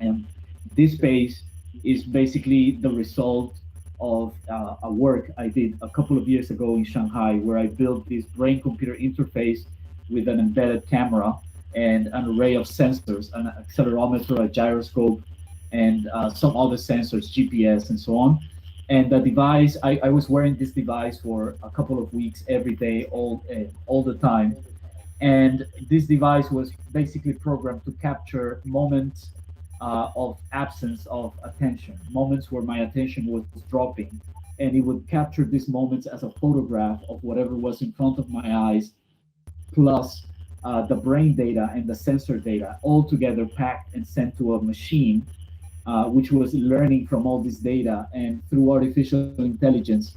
And this space is basically the result of a work I did a couple of years ago in Shanghai, where I built this brain-computer interface with an embedded camera and an array of sensors, an accelerometer, a gyroscope, and some other sensors, GPS, and so on. And the device, I was wearing this device for a couple of weeks, every day, all the time. And this device was basically programmed to capture moments of absence of attention, moments where my attention was dropping. And it would capture these moments as a photograph of whatever was in front of my eyes, plus the brain data and the sensor data, all together packed and sent to a machine, which was learning from all this data and through artificial intelligence,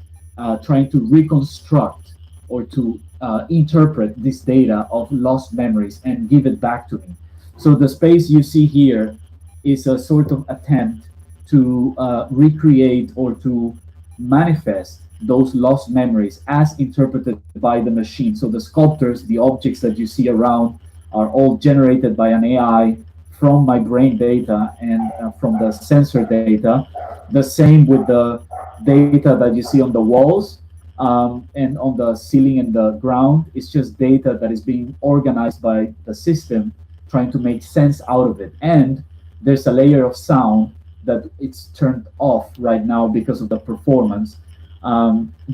trying to reconstruct or to interpret this data of lost memories and give it back to me. So the space you see here is a sort of attempt to recreate or to manifest those lost memories as interpreted by the machine. So the sculptures, the objects that you see around are all generated by an AI from my brain data and from the sensor data. The same with the data that you see on the walls and on the ceiling and the ground. It's just data that is being organized by the system, trying to make sense out of it. And there's a layer of sound that it's turned off right now because of the performance,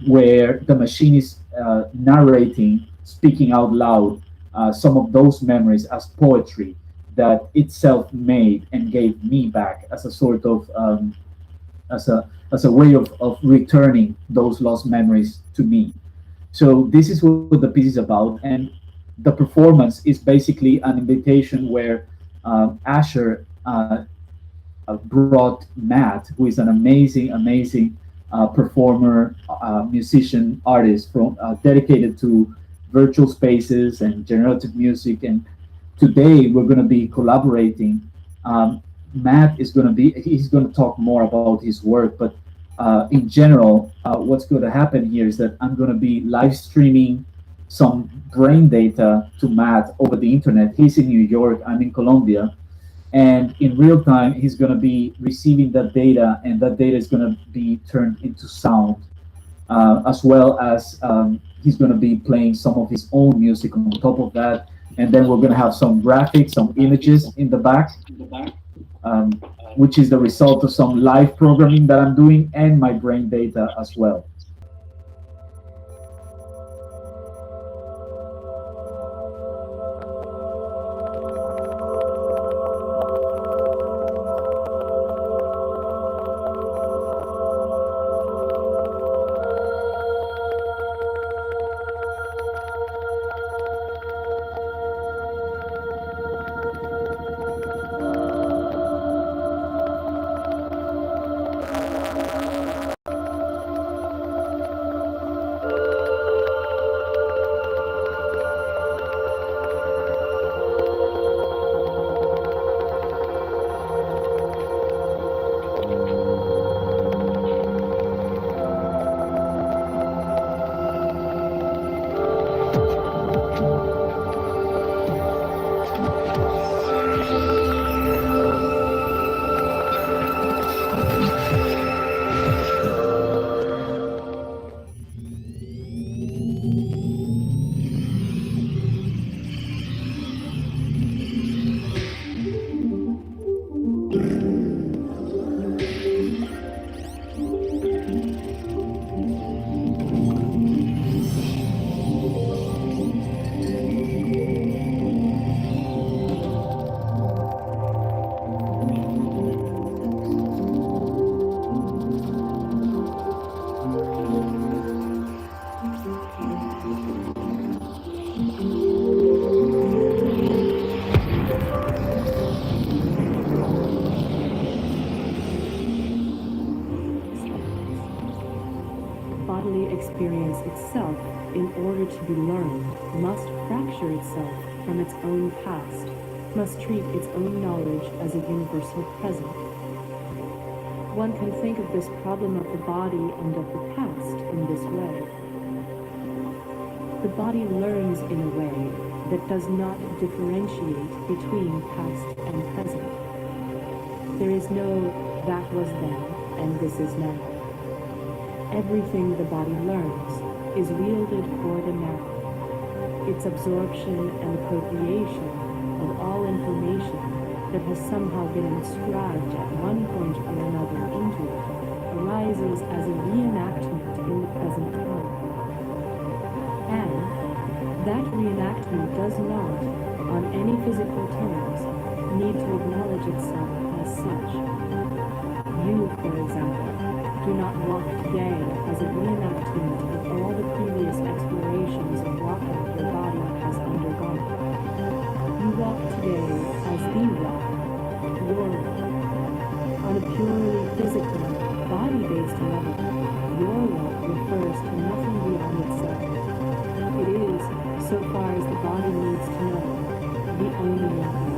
where the machine is narrating, speaking out loud, some of those memories as poetry that itself made and gave me back as a sort of as a way of returning those lost memories to me. So this is what the piece is about, and the performance is basically an invitation where Asher brought Matt, who is an amazing performer, musician, artist from dedicated to virtual spaces and generative music. And today we're going to be collaborating. Matt is going to be, he's going to talk more about his work, but in general, what's going to happen here is that I'm going to be live streaming some brain data to Matt over the internet. He's in New York, I'm in Colombia. And in real time, he's going to be receiving that data, and that data is going to be turned into sound, as well as he's going to be playing some of his own music on top of that. And then we're going to have some graphics, some images in the back, um, which is the result of some live programming that I'm doing and my brain data as well. Experience itself, in order to be learned, must fracture itself from its own past, must treat its own knowledge as a universal present. One can think of this problem of the body and of the past in this way. The body learns in a way that does not differentiate between past and present. There is no that was then and this is now. Everything the body learns is wielded for the now. Its absorption and appropriation of all information that has somehow been inscribed at one point or another into it arises as a reenactment in the present time. And that reenactment does not, on any physical terms, need to acknowledge itself as such. You, for example, do not walk today as a reenactment of all the previous explorations of walking your body has undergone. You walk today as the walk, your walk. On a purely physical, body-based level, your walk refers to nothing beyond itself. It is, so far as the body needs to know, the only one.